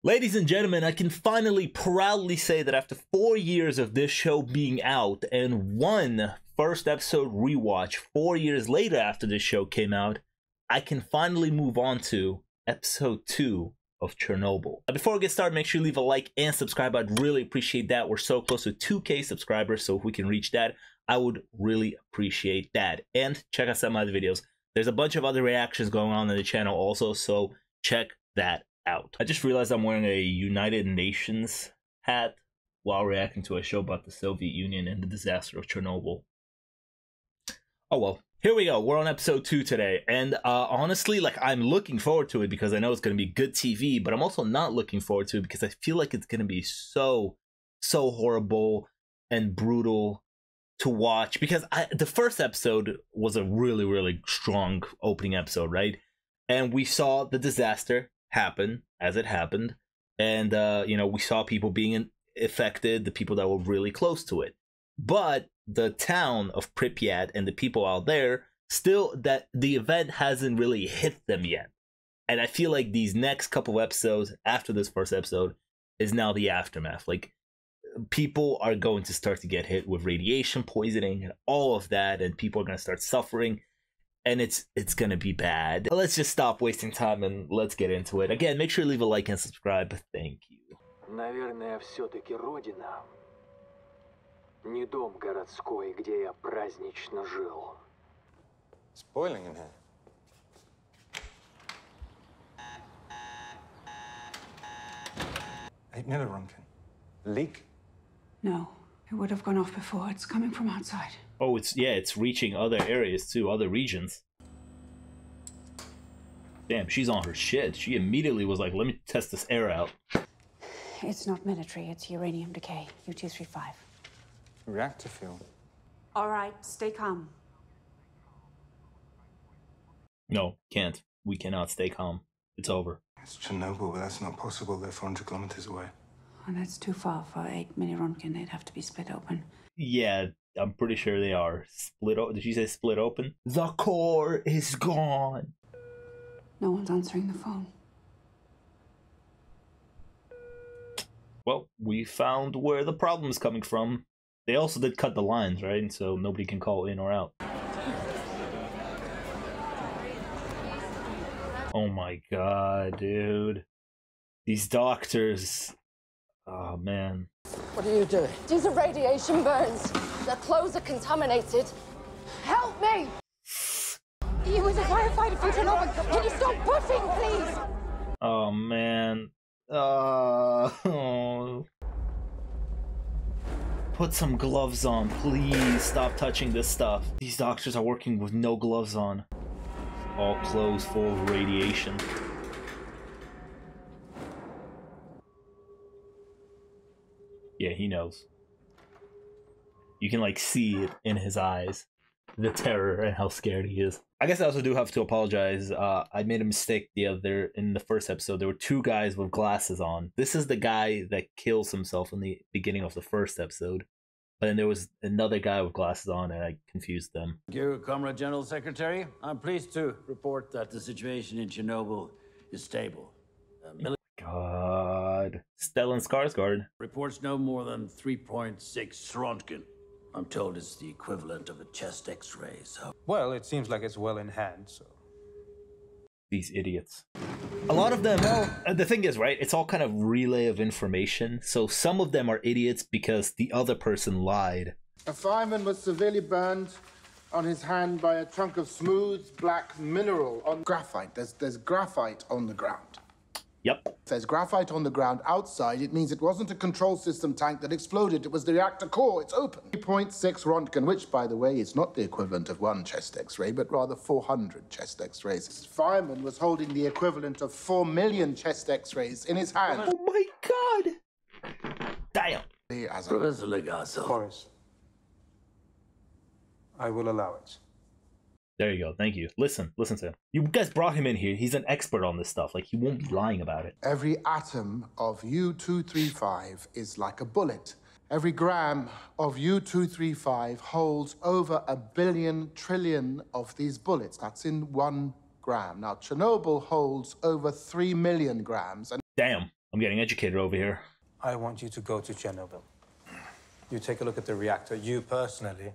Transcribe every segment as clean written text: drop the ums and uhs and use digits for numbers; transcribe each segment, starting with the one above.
Ladies and gentlemen, I can finally proudly say that after 4 years of this show being out and one first episode rewatch 4 years later after this show came out, I can finally move on to episode 2 of Chernobyl. Before we get started, make sure you leave a like and subscribe. I'd really appreciate that. We're so close to 2K subscribers, so if we can reach that, I would really appreciate that. And check out some of my other videos. There's a bunch of other reactions going on the channel also, so check that out. I just realized I'm wearing a United Nations hat while reacting to a show about the Soviet Union and the disaster of Chernobyl. Oh well. Here we go. We're on episode 2 today, and honestly, like, I'm looking forward to it because I know it's going to be good TV, but I'm also not looking forward to it because I feel like it's going to be so horrible and brutal to watch, because the first episode was a really strong opening episode, right? And we saw the disaster happen as it happened, and you know, we saw people being affected, the people that were really close to it. But the town of Pripyat and the people out there, still, that the event hasn't really hit them yet. And I feel like these next couple of episodes after this first episode is now the aftermath. Like, people are going to start to get hit with radiation poisoning and all of that, and people are going to start suffering, and it's going to be bad. Let's just stop wasting time and let's get into it. Again, make sure you leave a like and subscribe. Thank you. Наверное, все-таки родина. Не дом городской, где я празднично жил. It's boiling in here. 8 millirunkin. Leak? No, it would have gone off before. It's coming from outside. Oh, it's reaching other areas too, other regions. Damn, she's on her shit. She immediately was like, let me test this air out. It's not military, it's uranium decay, U-235. Reactor fuel. All right, stay calm. No, can't. We cannot stay calm. It's over. It's Chernobyl, but that's not possible. They're 400 kilometers away. And that's too far for 8 millirunkin. They'd have to be split open. Yeah, I'm pretty sure they are. Did she say split open? The core is gone. No one's answering the phone. Well, we found where the problem's coming from. They also did cut the lines, right? And so nobody can call in or out. Oh my god, dude. These doctors. Oh, man. What are you doing? These are radiation burns. Their clothes are contaminated. Help me! He was a firefighter from Chernobyl. Can you stop pushing, please? Oh, man. Put some gloves on, please. Stop touching this stuff. These doctors are working with no gloves on. All clothes full of radiation. Yeah, he knows. You can, like, see it in his eyes. The terror and how scared he is. I guess I also do have to apologize. I made a mistake in the first episode. There were 2 guys with glasses on. This is the guy that kills himself in the beginning of the first episode. But then there was another guy with glasses on, and I confused them. Thank you, Comrade General Secretary. I'm pleased to report that the situation in Chernobyl is stable. God. Stellan Skarsgård. Reports no more than 3.6 Rontgen. I'm told it's the equivalent of a chest X-ray, so... Well, it seems like it's well in hand, so... These idiots. A lot of them, well, the thing is, right, it's all kind of relay of information. So some of them are idiots because the other person lied. A fireman was severely burned on his hand by a chunk of smooth black mineral on graphite. There's graphite on the ground. Yep. If there's graphite on the ground outside, it means it wasn't a control system tank that exploded. It was the reactor core. It's open. 3.6 Rontgen, which, by the way, is not the equivalent of 1 chest X-ray, but rather 400 chest X-rays. This fireman was holding the equivalent of 4 million chest X-rays in his hand. Oh my god! Damn. Professor Legasso. Boris, I will allow it. There you go. Thank you. Listen to him. You guys brought him in here. He's an expert on this stuff. Like, he won't be lying about it. Every atom of U-235 is like a bullet. Every gram of U-235 holds over 1 billion trillion of these bullets. That's in 1 gram. Now, Chernobyl holds over 3 million grams. And Damn. I'm getting educated over here. I want you to go to Chernobyl. You take a look at the reactor, you personally.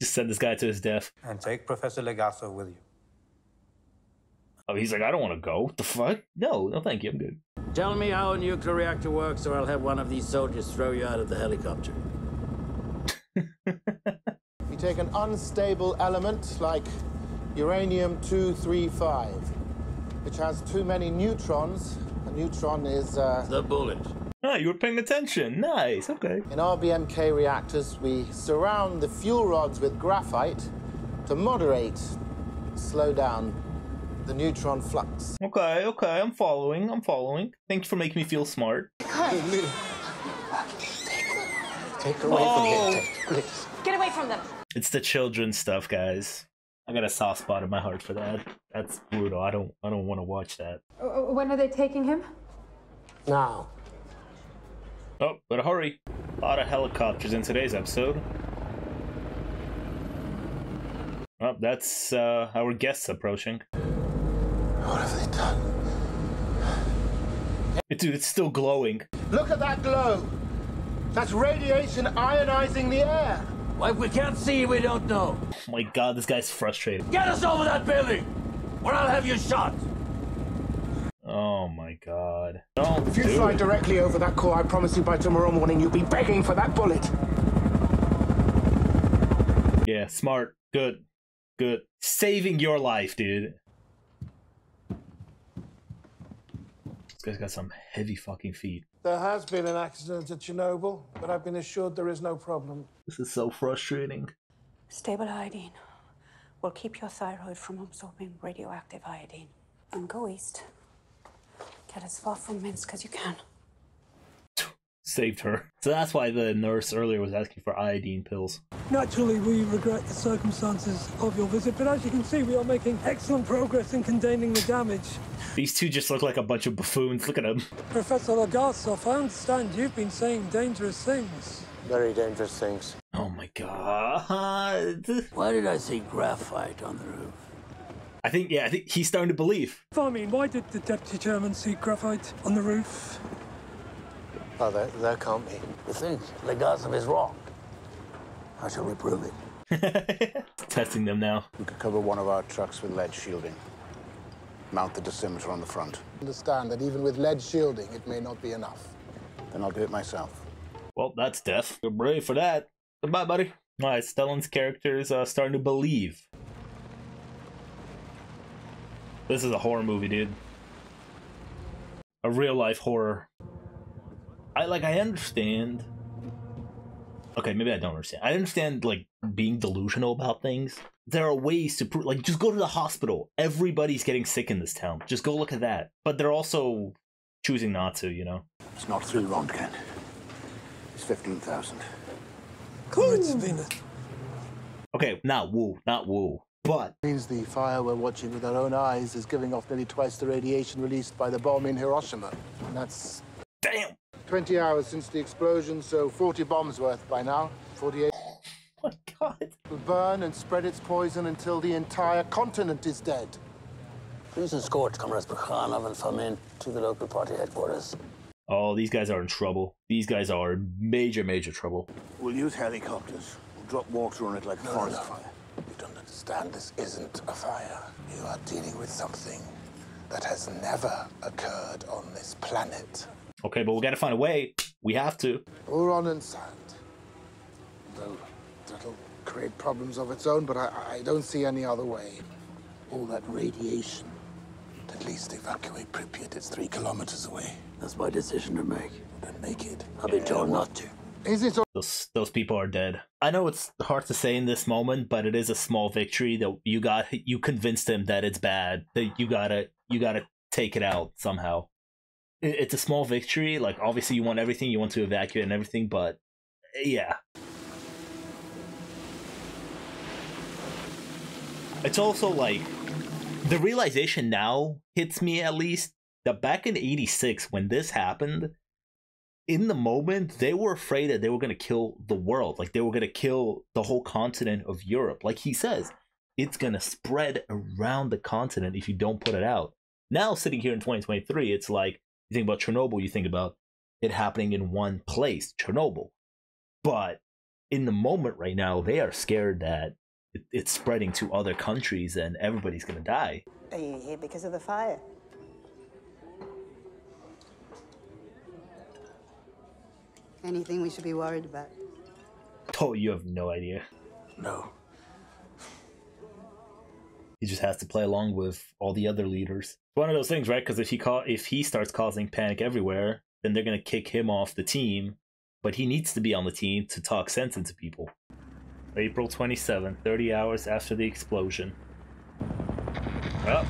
Just send this guy to his death. And take Professor Legasso with you. Oh, he's like, I don't want to go. What the fuck? No, thank you. I'm good. Tell me how a nuclear reactor works, or I'll have one of these soldiers throw you out of the helicopter. You take an unstable element like uranium-235, which has too many neutrons. A neutron is The bullet. Ah, you were paying attention. Nice, okay. In RBMK reactors, we surround the fuel rods with graphite to moderate, slow down the neutron flux. Okay, I'm following. Thank you for making me feel smart. Take her away from here, please. Get away from them! It's the children's stuff, guys. I got a soft spot in my heart for that. That's brutal. I don't want to watch that. When are they taking him? Now. Oh, better hurry. A lot of helicopters in today's episode. Oh, that's our guests approaching. What have they done? Dude, it's still glowing. Look at that glow! That's radiation ionizing the air! Well, if we can't see, we don't know. Oh my god, this guy's frustrated. Get us over that building, or I'll have you shot. Oh my god. Don't If you do fly it. directly over that core, I promise you by tomorrow morning you'll be begging for that bullet. Yeah, smart. Good. Saving your life, dude. This guy's got some heavy fucking feet. There has been an accident at Chernobyl, but I've been assured there is no problem. This is so frustrating. Stable iodine will keep your thyroid from absorbing radioactive iodine. And go east. Get as far from Minsk as you can. Saved her. So that's why the nurse earlier was asking for iodine pills. Naturally, we regret the circumstances of your visit, but as you can see, we are making excellent progress in containing the damage. These two just look like a bunch of buffoons. Look at them. Professor Legasov, I understand you've been saying dangerous things. Very dangerous things. Oh my god. Why did I see graphite on the roof? I think he's starting to believe. I mean, why did the deputy chairman see graphite on the roof? Oh, there can't be. You think Legasov is wrong? How shall we prove it? Testing them now. We could cover one of our trucks with lead shielding. Mount the dosimeter on the front. Understand that even with lead shielding, it may not be enough. Then I'll do it myself. Well, that's death. You're brave for that. Goodbye, buddy. Alright, Stellan's character is starting to believe. This is a horror movie, dude. A real life horror. I understand. Okay, maybe I don't understand. I understand, like, being delusional about things. There are ways to prove, like, just go to the hospital. Everybody's getting sick in this town. Just go look at that. But they're also choosing not to, you know? It's not 3 Röntgen. It's 15,000. It's Venus. Okay, not woo. But Means the fire we're watching with our own eyes is giving off nearly twice the radiation released by the bomb in Hiroshima. And that's damn. 20 hours since the explosion, so 40 bombs worth by now. 48. Oh my god. Will burn and spread its poison until the entire continent is dead. Please escort Comrade Bukhanov and Fomin to the local party headquarters. Oh, these guys are in trouble. These guys are in major trouble. We'll use helicopters. We'll drop water on it like a forest fire. You don't understand, this isn't a fire. You are dealing with something that has never occurred on this planet. Okay, but we gotta find a way. We have to. Boron and sand. Though that'll create problems of its own, but I don't see any other way. All that radiation. At least evacuate Pripyat. It's 3 kilometers away. That's my decision to make. Then make it. I've been told not to. Is it? Those people are dead. I know it's hard to say in this moment, but it is a small victory that you convinced him that it's bad. That you gotta take it out somehow. It's a small victory. Like, obviously you want everything, you want to evacuate and everything, but yeah. It's also like the realization now hits me, at least, that back in '86 when this happened, in the moment they were afraid that they were going to kill the world. Like, they were going to kill the whole continent of Europe. Like he says, it's going to spread around the continent if you don't put it out. Now, sitting here in 2023, it's like, you think about Chernobyl, you think about it happening in one place, Chernobyl. But in the moment right now, they are scared that it's spreading to other countries and everybody's going to die. Are you here because of the fire? Anything we should be worried about? Oh, you have no idea. No. He just has to play along with all the other leaders. It's one of those things, right? Because if he starts causing panic everywhere, then they're going to kick him off the team. But he needs to be on the team to talk sense into people. April 27th, 30 hours after the explosion. Well,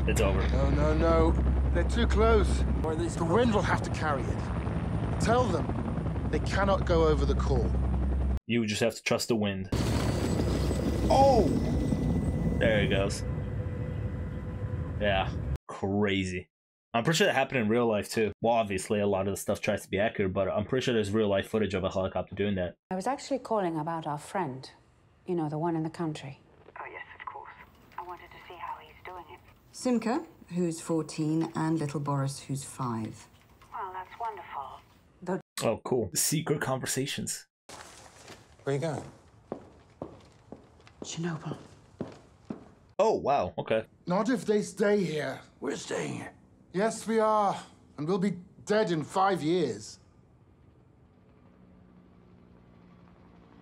it's over. No. They're too close. The wind will have to carry it. Tell them they cannot go over the core. You just have to trust the wind. Oh! There he goes. Yeah, crazy. I'm pretty sure that happened in real life too. Well, obviously a lot of the stuff tries to be accurate, but I'm pretty sure there's real life footage of a helicopter doing that. I was actually calling about our friend. You know, the one in the country. Oh, yes, of course. I wanted to see how he's doing it. Simka, who's 14, and little Boris, who's 5. Well, that's wonderful. Oh, cool. Secret conversations. Where are you going? Chernobyl. Oh, wow. Okay. Not if they stay here. We're staying here. Yes, we are. And we'll be dead in 5 years.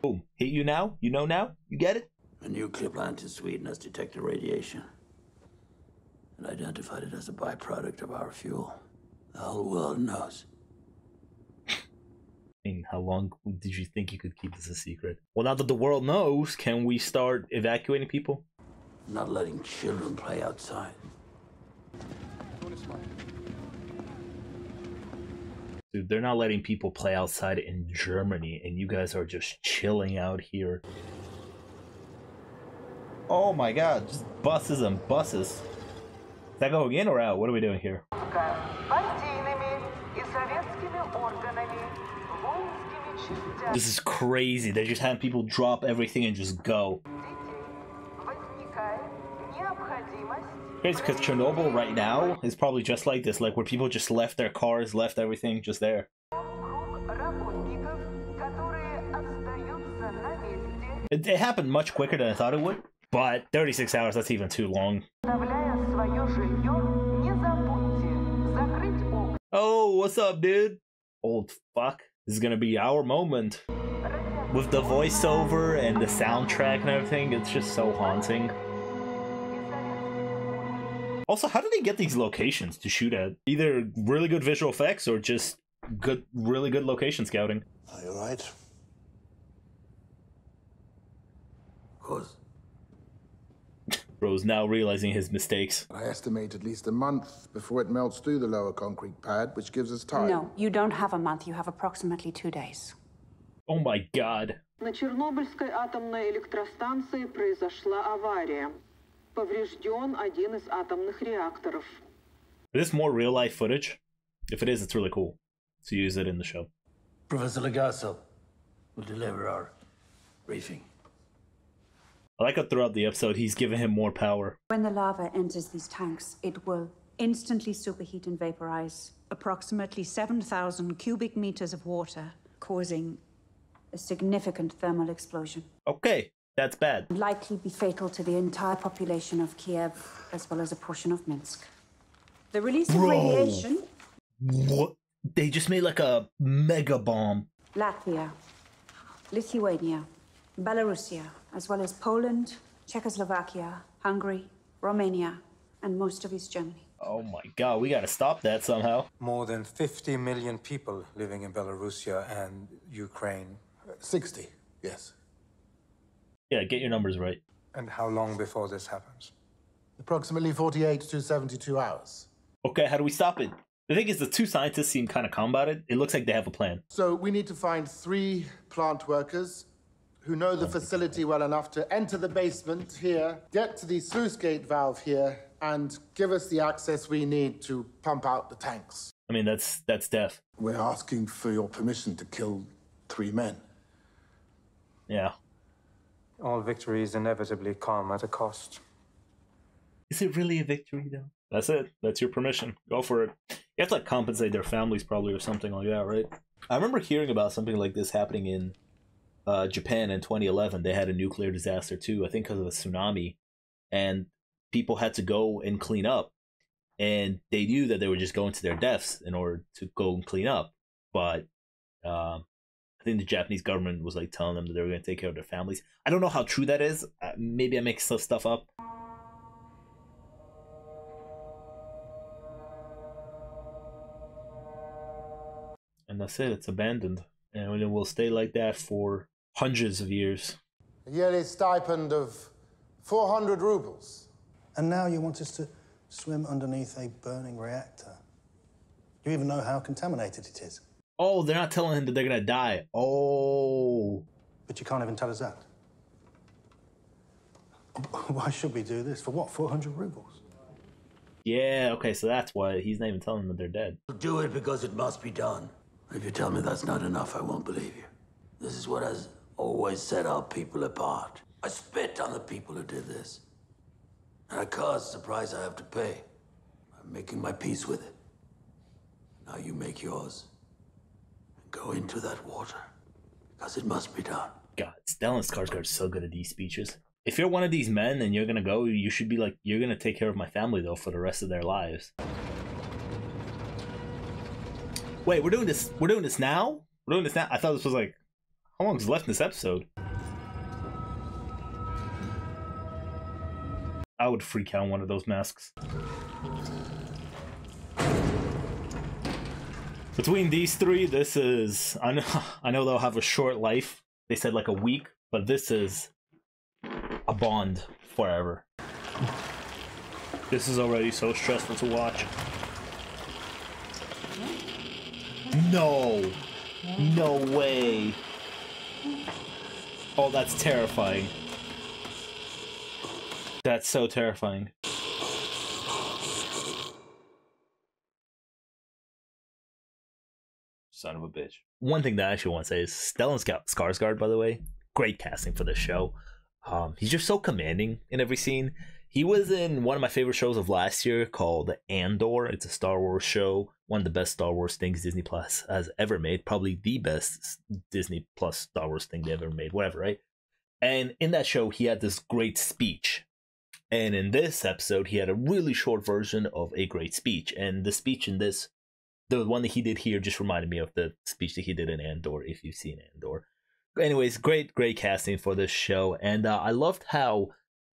Boom. Hit you now? You know now? You get it? A nuclear plant in Sweden has detected radiation and identified it as a byproduct of our fuel. The whole world knows. I mean, how long did you think you could keep this a secret? Well, now that the world knows, can we start evacuating people? Not letting children play outside. Dude, they're not letting people play outside in Germany, and you guys are just chilling out here. Oh my god, just buses and buses. Is that going in or out? What are we doing here? This is crazy. They're just having people drop everything and just go. Crazy, because Chernobyl right now is probably just like this, like where people just left their cars, left everything just there. It happened much quicker than I thought it would, but 36 hours, that's even too long. Oh, what's up, dude? Old fuck. This is gonna be our moment. With the voiceover and the soundtrack and everything, it's just so haunting. Also, how do they get these locations to shoot at? Either really good visual effects or just really good location scouting. Are you right? Of course. Bro's now realizing his mistakes. I estimate at least a month before it melts through the lower concrete pad, which gives us time. No, you don't have a month. You have approximately 2 days. Oh my god. На Чернобыльской атомной электростанции произошла авария. Поврежден один из атомных реакторов. Is this more real-life footage? If it is, it's really cool to use it in the show. Professor Legasso will deliver our briefing. I like how throughout the episode he's giving him more power. When the lava enters these tanks, it will instantly superheat and vaporize approximately 7,000 cubic meters of water, causing a significant thermal explosion. Okay, that's bad. Likely be fatal to the entire population of Kiev, as well as a portion of Minsk. The release of radiation... What? They just made like a mega bomb. Latvia, Lithuania, Belarusia, as well as Poland, Czechoslovakia, Hungary, Romania, and most of East Germany. Oh my god, we gotta stop that somehow. More than 50 million people living in Belarusia and Ukraine. 60, yes. Yeah, get your numbers right. And how long before this happens? Approximately 48 to 72 hours. Okay, how do we stop it? The thing is, the two scientists seem kind of calm about it. It looks like they have a plan. So we need to find 3 plant workers who know the facility well enough to enter the basement here, get to the sluice gate valve here, and give us the access we need to pump out the tanks. I mean, that's death. We're asking for your permission to kill 3 men. Yeah. All victories inevitably come at a cost. Is it really a victory, though? That's it. That's your permission. Go for it. You have to like compensate their families probably or something like that, right? I remember hearing about something like this happening in Japan in 2011. They had a nuclear disaster too, I think because of a tsunami, and people had to go and clean up, and they knew that they were just going to their deaths in order to go and clean up. But I think the Japanese government was like telling them that they were going to take care of their families. I don't know how true that is. Maybe I make some stuff up. And that's it. It's abandoned, and it will stay like that for hundreds of years. A yearly stipend of 400 rubles. And now you want us to swim underneath a burning reactor. You even know how contaminated it is. Oh, they're not telling him that they're gonna die. Oh. But you can't even tell us that. Why should we do this? For what, 400 rubles? Yeah, okay, so that's why he's not even telling them that they're dead. Do it because it must be done. If you tell me that's not enough, I won't believe you. This is what has always set our people apart. I spit on the people who did this. And I caused the price I have to pay. I'm making my peace with it. Now you make yours. And go into that water. Because it must be done. God, Stellan Skarsgård is so good at these speeches. If you're one of these men and you're gonna go, you should be like, you're gonna take care of my family though for the rest of their lives. Wait, we're doing this now? We're doing this now? I thought this was like, how long is left in this episode? I would freak out one of those masks. Between these three, this is, I know they'll have a short life. They said like a week, but this is a bond forever. This is already so stressful to watch. No! No way! Oh, that's terrifying. That's so terrifying. Son of a bitch. One thing that I actually want to say is Stellan Skarsgård, by the way, great casting for this show. He's just so commanding in every scene. He was in one of my favorite shows of last year called Andor. It's a Star Wars show. One of the best Star Wars things Disney Plus has ever made. Probably the best Disney Plus Star Wars thing they ever made. Whatever, right? And in that show, he had this great speech. And in this episode, he had a really short version of a great speech. And the speech in this, the one that he did here, just reminded me of the speech that he did in Andor, if you've seen Andor. Anyways, great casting for this show. And I loved how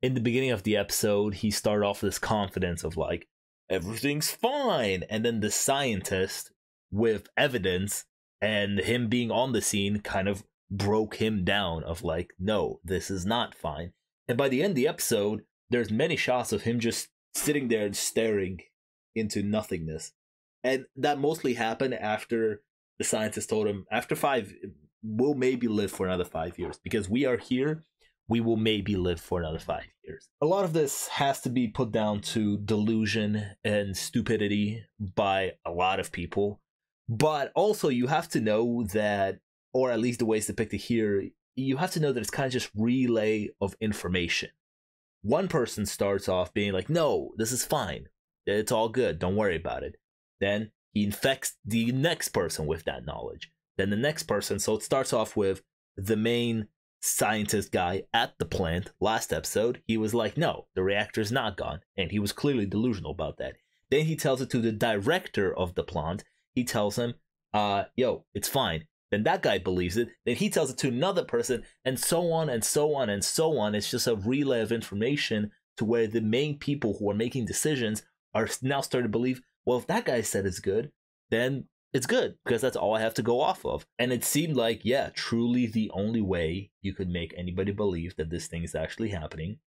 in the beginning of the episode, he started off with this confidence of like, everything's fine. And then the scientist with evidence and him being on the scene kind of broke him down of like, no, this is not fine. And by the end of the episode, there's many shots of him just sitting there and staring into nothingness. And that mostly happened after the scientist told him, after 5, we'll maybe live for another 5 years. Because we are here, we will maybe live for another 5 years. A lot of this has to be put down to delusion and stupidity by a lot of people. But also you have to know that, or at least the way it's depicted here, you have to know that it's kind of just relay of information. One person starts off being like, no, this is fine. It's all good. Don't worry about it. Then he infects the next person with that knowledge. Then the next person. So it starts off with the main scientist guy at the plant. Last episode, he was like, no, the reactor's not gone. And he was clearly delusional about that. Then he tells it to the director of the plant. He tells him, yo, it's fine. Then that guy believes it. Then he tells it to another person, and so on and so on and so on. It's just a relay of information to where the main people who are making decisions are now starting to believe, well, if that guy said it's good, then it's good, because that's all I have to go off of. And it seemed like, yeah, truly the only way you could make anybody believe that this thing is actually happening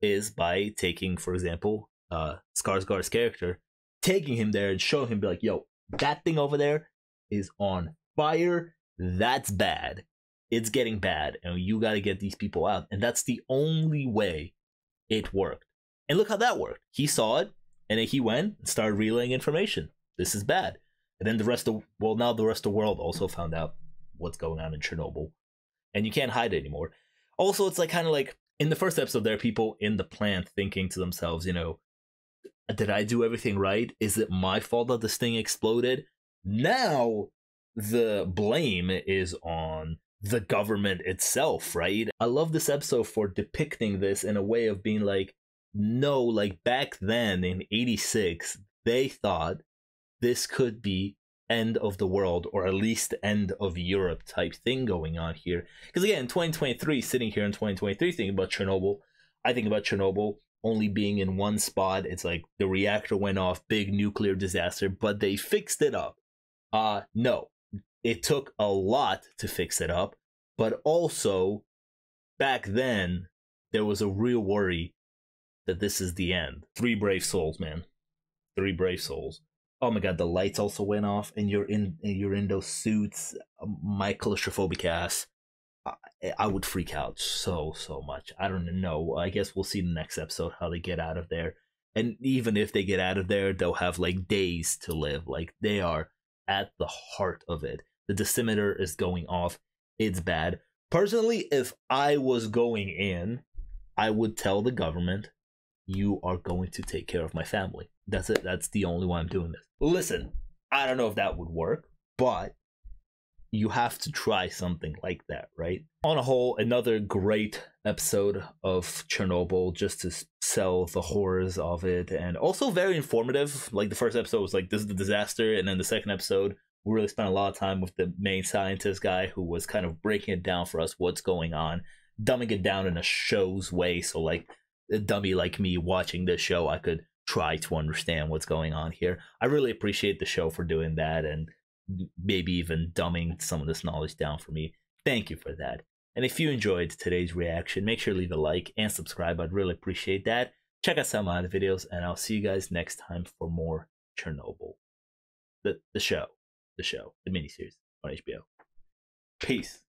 is by taking, for example, Skarsgård's character, taking him there and showing him, be like, yo, that thing over there is on fire. That's bad. It's getting bad, and you got to get these people out. And that's the only way it worked. And look how that worked. He saw it, and then he went and started relaying information. This is bad. And then the rest of the world also found out what's going on in Chernobyl. And you can't hide it anymore. Also, it's like kind of like in the first episode, there are people in the plant thinking to themselves, you know, Did I do everything right? Is it my fault that this thing exploded? Now the blame is on the government itself, right? I love this episode for depicting this in a way of being like, no, like back then in 86, they thought this could be end of the world, or at least end of Europe type thing going on here. Because again, in 2023, sitting here in 2023 thinking about Chernobyl, I think about Chernobyl only being in one spot. It's like the reactor went off, big nuclear disaster, but they fixed it up. No, it took a lot to fix it up, but also back then there was a real worry that this is the end. 3 brave souls, man. 3 brave souls. Oh my god, the lights also went off, and you're in those suits. My claustrophobic ass. I would freak out so much. I don't know. I guess we'll see in the next episode how they get out of there. And even if they get out of there, they'll have like days to live. Like, they are at the heart of it. The dosimeter is going off. It's bad. Personally, if I was going in, I would tell the government, you are going to take care of my family. That's it. That's the only why I'm doing this. Listen, I don't know if that would work, but you have to try something like that, right? On a whole, another great episode of Chernobyl, just to sell the horrors of it, and also very informative. Like, the first episode was like, this is the disaster, and then the second episode, we really spent a lot of time with the main scientist guy who was kind of breaking it down for us, what's going on, dumbing it down in a show's way, so like a dummy like me watching this show, I could try to understand what's going on here. I really appreciate the show for doing that, and maybe even dumbing some of this knowledge down for me. Thank you for that. And if you enjoyed today's reaction, make sure to leave a like and subscribe. I'd really appreciate that. Check out some of my other videos, and I'll see you guys next time for more Chernobyl. The show, the miniseries on HBO. Peace.